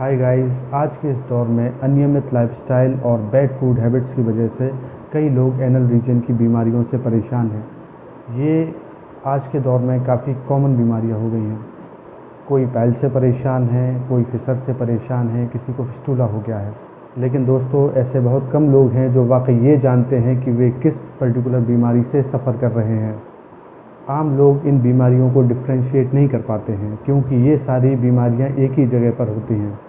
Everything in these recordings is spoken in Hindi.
हाय गाइस, आज के इस दौर में अनियमित लाइफस्टाइल और बैड फूड हैबिट्स की वजह से कई लोग एनल रीजन की बीमारियों से परेशान हैं। ये आज के दौर में काफ़ी कॉमन बीमारियां हो गई हैं। कोई पाइल्स से परेशान है, कोई फिशर से परेशान है, किसी को फिस्टूला हो गया है। लेकिन दोस्तों, ऐसे बहुत कम लोग हैं जो वाकई ये जानते हैं कि वे किस पर्टिकुलर बीमारी से सफ़र कर रहे हैं। आम लोग इन बीमारियों को डिफ्रेंशिएट नहीं कर पाते हैं क्योंकि ये सारी बीमारियां एक ही जगह पर होती हैं।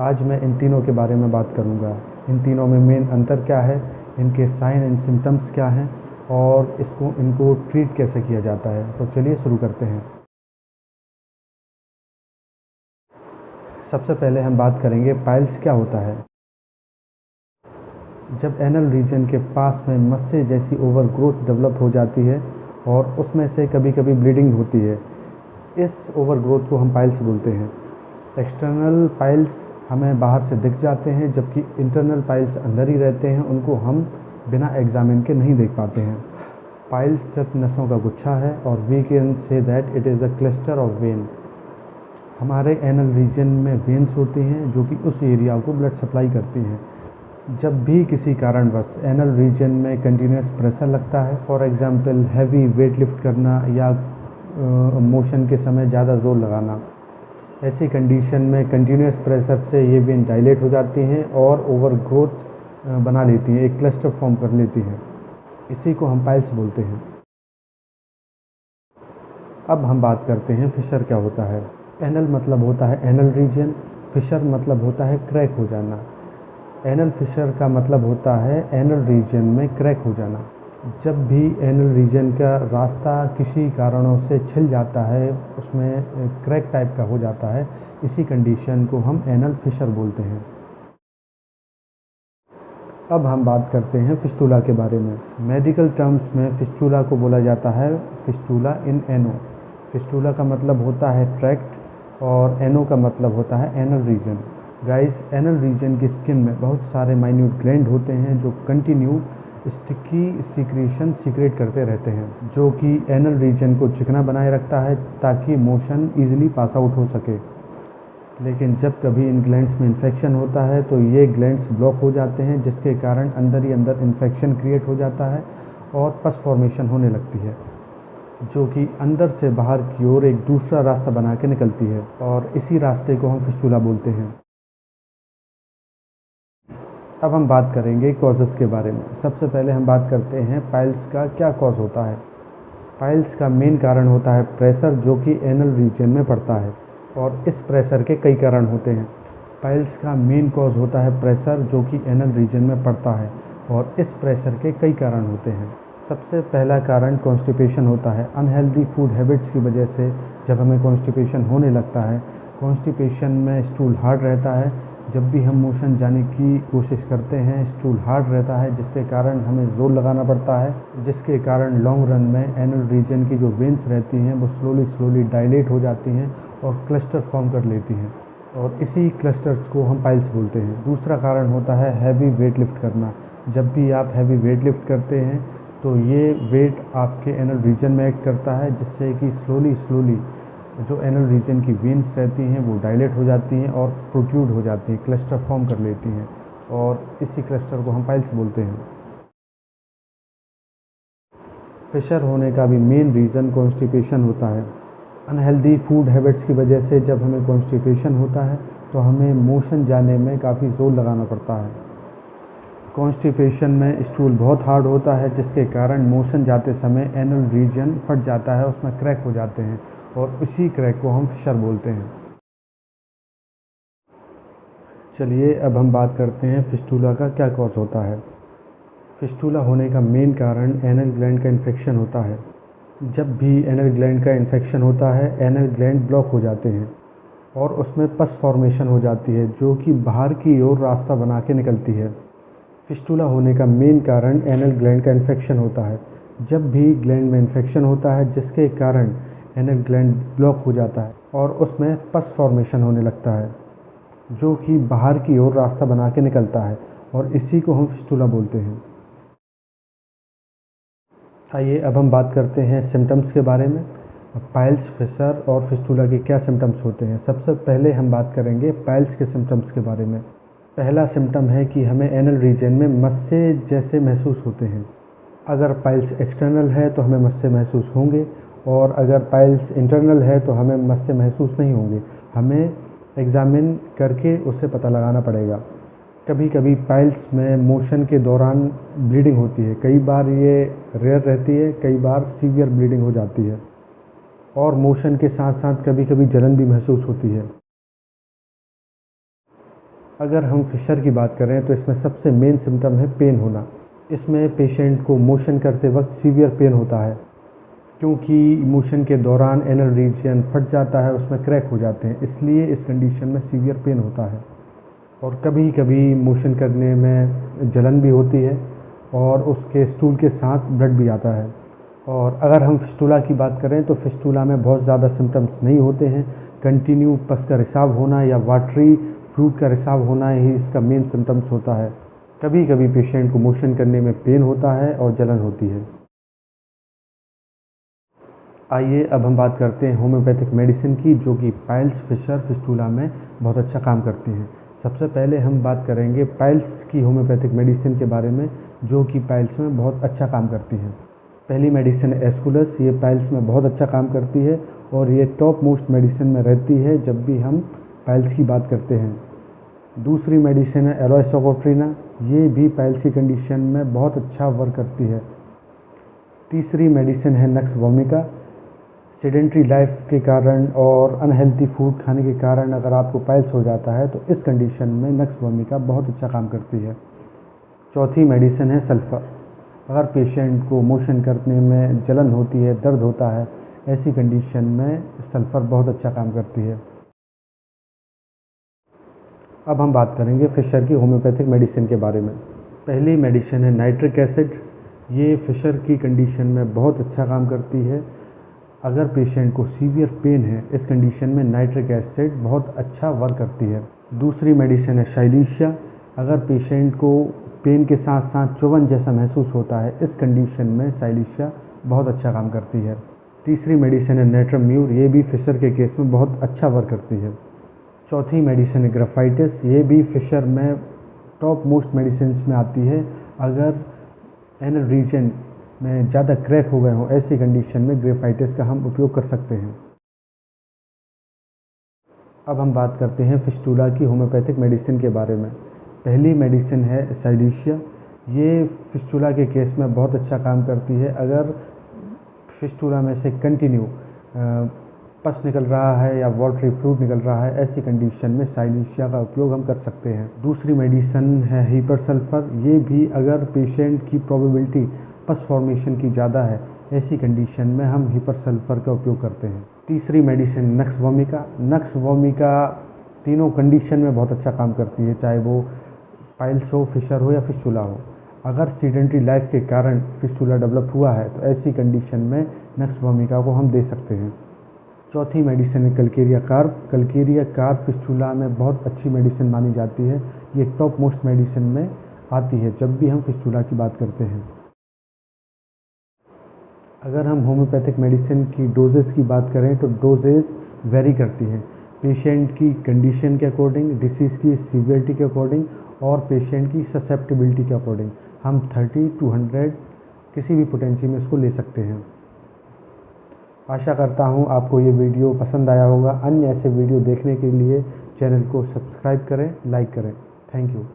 आज मैं इन तीनों के बारे में बात करूंगा। इन तीनों में मेन अंतर क्या है, इनके साइन एंड सिम्टम्स क्या हैं और इनको ट्रीट कैसे किया जाता है। तो चलिए शुरू करते हैं। सबसे पहले हम बात करेंगे पाइल्स क्या होता है। जब एनल रीजन के पास में मस्से जैसी ओवरग्रोथ डेवलप हो जाती है और उसमें से कभी कभी ब्लीडिंग होती है, इस ओवरग्रोथ को हम पाइल्स बोलते हैं। एक्सटर्नल पाइल्स हमें बाहर से दिख जाते हैं, जबकि इंटरनल पाइल्स अंदर ही रहते हैं, उनको हम बिना एग्जामिन के नहीं देख पाते हैं। पाइल्स सिर्फ नसों का गुच्छा है और we can say that it is a cluster of vein. हमारे एनल रीजन में वेन्स होती हैं जो कि उस एरिया को ब्लड सप्लाई करती हैं। जब भी किसी कारणवश एनल रीजन में कंटिन्यूस प्रेशर लगता है, for example heavy weight lift करना या मोशन के समय ज़्यादा ज़ोर लगाना, ऐसी कंडीशन में कंटिन्यूस प्रेशर से ये वेन डायलेट हो जाती हैं और ओवरग्रोथ बना लेती हैं, एक क्लस्टर फॉर्म कर लेती हैं। इसी को हम पाइल्स बोलते हैं। अब हम बात करते हैं फिशर क्या होता है। एनल मतलब होता है एनल रीजन, फिशर मतलब होता है क्रैक हो जाना। एनल फिशर का मतलब होता है एनल रीजन में क्रैक हो जाना। जब भी एनल रीजन का रास्ता किसी कारणों से छिल जाता है, उसमें क्रैक टाइप का हो जाता है, इसी कंडीशन को हम एनल फिशर बोलते हैं। अब हम बात करते हैं फिस्टूला के बारे में। मेडिकल टर्म्स में फिस्टूला को बोला जाता है फिस्टूला इन एनो। फिस्टूला का मतलब होता है ट्रैक्ट और एनो का मतलब होता है anal reason. Guys, anal reason की स्किन में बहुत सारे माइन्यूट ग्लैंड होते हैं जो कंटिन्यू स्टिकी सीक्रेशन सीक्रेट करते रहते हैं, जो कि एनल रीजन को चिकना बनाए रखता है ताकि मोशन ईजिली पास आउट हो सके। लेकिन जब कभी इन ग्लैंड्स में इन्फेक्शन होता है तो ये ग्लैंड्स ब्लॉक हो जाते हैं, जिसके कारण अंदर ही अंदर इन्फेक्शन क्रिएट हो जाता है और पस फॉर्मेशन होने लगती है, जो कि अंदर से बाहर की ओर एक दूसरा रास्ता बना के निकलती है और इसी रास्ते को हम फिस्टूला बोलते हैं। अब हम बात करेंगे कॉजेज़ के बारे में। सबसे पहले हम बात करते हैं पाइल्स का क्या कॉज होता है। पाइल्स का मेन कारण होता है प्रेशर, जो कि एनल रीजन में पड़ता है और इस प्रेशर के कई कारण होते हैं। पाइल्स का मेन कॉज होता है प्रेशर, जो कि एनल रीजन में पड़ता है और इस प्रेशर के कई कारण होते हैं। सबसे पहला कारण कॉन्स्टिपेशन होता है। अनहेल्दी फूड हैबिट्स की वजह से जब हमें कॉन्स्टिपेशन होने लगता है, कॉन्स्टिपेशन में स्टूल हार्ड रहता है। जब भी हम मोशन जाने की कोशिश करते हैं, स्टूल हार्ड रहता है, जिसके कारण हमें जोर लगाना पड़ता है, जिसके कारण लॉन्ग रन में एनल रीजन की जो वेन्स रहती हैं वो स्लोली डायलेट हो जाती हैं और क्लस्टर फॉर्म कर लेती हैं और इसी क्लस्टर्स को हम पाइल्स बोलते हैं। दूसरा कारण होता है हैवी वेट लिफ्ट करना। जब भी आप हैवी वेट लिफ्ट करते हैं तो ये वेट आपके एनल रीजन में एक्ट करता है, जिससे कि स्लोली जो एनल रीजन की वेन्स रहती हैं वो डायलेट हो जाती हैं और प्रोट्रूड हो जाती हैं, क्लस्टर फॉर्म कर लेती हैं और इसी क्लस्टर को हम पाइल्स बोलते हैं। फिशर होने का भी मेन रीज़न कॉन्स्टिपेशन होता है। अनहेल्दी फूड हैबिट्स की वजह से जब हमें कॉन्स्टिपेशन होता है तो हमें मोशन जाने में काफ़ी ज़ोर लगाना पड़ता है। कॉन्स्टिपेशन में स्टूल बहुत हार्ड होता है, जिसके कारण मोशन जाते समय एनल रीजन फट जाता है, उसमें क्रैक हो जाते हैं और इसी क्रैक को हम फिशर बोलते हैं। चलिए अब हम बात करते हैं फिस्टूला का क्या कॉज होता है। फिस्टूला होने का मेन कारण एनल ग्लैंड का इन्फेक्शन होता है। जब भी एनल ग्लैंड का इन्फेक्शन होता है, एनल ग्लैंड ब्लॉक हो जाते हैं और उसमें पस फॉर्मेशन हो जाती है, जो कि बाहर की ओर रास्ता बना के निकलती है। फिस्टूला होने का मेन कारण एनल ग्लैंड का इन्फेक्शन होता है। जब भी ग्लैंड में इन्फेक्शन होता है, जिसके कारण एनल ग्लैंड ब्लॉक हो जाता है और उसमें पस फॉर्मेशन होने लगता है, जो कि बाहर की ओर रास्ता बना के निकलता है और इसी को हम फिस्टूला बोलते हैं। आइए अब हम बात करते हैं सिम्टम्स के बारे में। पाइल्स, फिशर और फिस्टुला के क्या सिम्टम्स होते हैं। सबसे पहले हम बात करेंगे पाइल्स के सिम्टम्स के बारे में। पहला सिम्टम है कि हमें एनल रीजन में मस्से जैसे महसूस होते हैं। अगर पाइल्स एक्सटर्नल है तो हमें मस्से महसूस होंगे, और अगर पाइल्स इंटरनल है तो हमें मस्से महसूस नहीं होंगे। हमें एग्ज़ामिन करके उससे पता लगाना पड़ेगा। कभी कभी पाइल्स में मोशन के दौरान ब्लीडिंग होती है। कई बार ये रेयर रहती है, कई बार सीवियर ब्लीडिंग हो जाती है, और मोशन के साथ साथ कभी कभी जलन भी महसूस होती है। अगर हम फिशर की बात करें तो इसमें सबसे मेन सिम्टम है पेन होना। इसमें पेशेंट को मोशन करते वक्त सीवियर पेन होता है, क्योंकि मोशन के दौरान एनल रीजन फट जाता है, उसमें क्रैक हो जाते हैं, इसलिए इस कंडीशन में सीवियर पेन होता है। और कभी कभी मोशन करने में जलन भी होती है, और उसके स्टूल के साथ ब्लड भी आता है। और अगर हम फिस्टुला की बात करें तो फिस्टुला में बहुत ज़्यादा सिम्टम्स नहीं होते हैं। कंटिन्यू पस का रिसाव होना या वाटरी फ्लूइड का रिसाव होना ही इसका मेन सिम्टम्स होता है। कभी कभी पेशेंट को मोशन करने में पेन होता है और जलन होती है। आइए अब हम बात करते हैं होम्योपैथिक मेडिसिन की, जो कि पाइल्स, फिशर, फिस्टुला में बहुत अच्छा काम करती हैं। सबसे पहले हम बात करेंगे पाइल्स की होम्योपैथिक मेडिसिन के बारे में, जो कि पाइल्स में बहुत अच्छा काम करती हैं। पहली मेडिसिन एस्कुलस, ये पाइल्स में बहुत अच्छा काम करती है, और ये टॉप मोस्ट मेडिसिन में रहती है जब भी हम पाइल्स की बात करते हैं। दूसरी मेडिसिन है एलोय सोकोट्रिना, ये भी पाइल्स की कंडीशन में बहुत अच्छा वर्क करती है। तीसरी मेडिसिन है नक्स वोमिका। सेडेंट्री लाइफ के कारण और अनहेल्थी फूड खाने के कारण अगर आपको पाइल्स हो जाता है तो इस कंडीशन में नक्स वोमिका बहुत अच्छा काम करती है। चौथी मेडिसिन है सल्फ़र। अगर पेशेंट को मोशन करने में जलन होती है, दर्द होता है, ऐसी कंडीशन में सल्फ़र बहुत अच्छा काम करती है। अब हम बात करेंगे फिशर की होम्योपैथिक मेडिसिन के बारे में। पहली मेडिसिन है नाइट्रिक एसिड। ये फिशर की कंडीशन में बहुत अच्छा काम करती है। अगर पेशेंट को सीवियर पेन है, इस कंडीशन में नाइट्रिक एसिड बहुत अच्छा वर्क करती है। दूसरी मेडिसिन है शाइलीशिया। अगर पेशेंट को पेन के साथ साथ चुभन जैसा महसूस होता है, इस कंडीशन में शाइलीशिया बहुत अच्छा काम करती है। तीसरी मेडिसिन है नेट्रम्यूर। ये भी फिशर के केस में बहुत अच्छा वर्क करती है। चौथी मेडिसिन है ग्राफाइटिस। ये भी फिशर में टॉप मोस्ट मेडिसिन में आती है। अगर एनल रीजन में ज़्यादा क्रैक हो गए हों, ऐसी कंडीशन में ग्राफाइटिस का हम उपयोग कर सकते हैं। अब हम बात करते हैं फिस्टुला की होम्योपैथिक मेडिसिन के बारे में। पहली मेडिसिन है शाइलीशिया। ये फिस्टुला के केस में बहुत अच्छा काम करती है। अगर फिस्टुला में से कंटिन्यू पस निकल रहा है या वाटरी फ्लूइड निकल रहा है, ऐसी कंडीशन में शाइलीशिया का उपयोग हम कर सकते हैं। दूसरी मेडिसिन है हीपर सल्फर। ये भी अगर पेशेंट की प्रोबेबिलिटी पस फॉर्मेशन की ज़्यादा है, ऐसी कंडीशन में हम हीपर सल्फर का उपयोग करते हैं। तीसरी medicine nux vomica. Nux vomica तीनों कंडीशन में बहुत अच्छा काम करती है, चाहे वो पाइल्स हो, फिशर हो या फिस्टुला हो। अगर सीडेंट्री लाइफ के कारण फिस्टुला डेवलप हुआ है तो ऐसी कंडीशन में नक्स वोमिका को हम दे सकते हैं। चौथी मेडिसिन है Calcarea carb. Calcarea carb fistula में बहुत अच्छी मेडिसिन मानी जाती है। ये टॉप मोस्ट मेडिसिन में आती है जब भी हम फिस्टुला की बात करते हैं। अगर हम होम्योपैथिक मेडिसिन की डोजेस की बात करें तो डोजेस वेरी करती हैं पेशेंट की कंडीशन के अकॉर्डिंग, डिसीज़ की सीवियरिटी के अकॉर्डिंग और पेशेंट की ससेप्टिबिलिटी के अकॉर्डिंग। हम 30 to 100 किसी भी पोटेंसी में इसको ले सकते हैं। आशा करता हूँ आपको ये वीडियो पसंद आया होगा। अन्य ऐसे वीडियो देखने के लिए चैनल को सब्सक्राइब करें, लाइक करें। Thank you.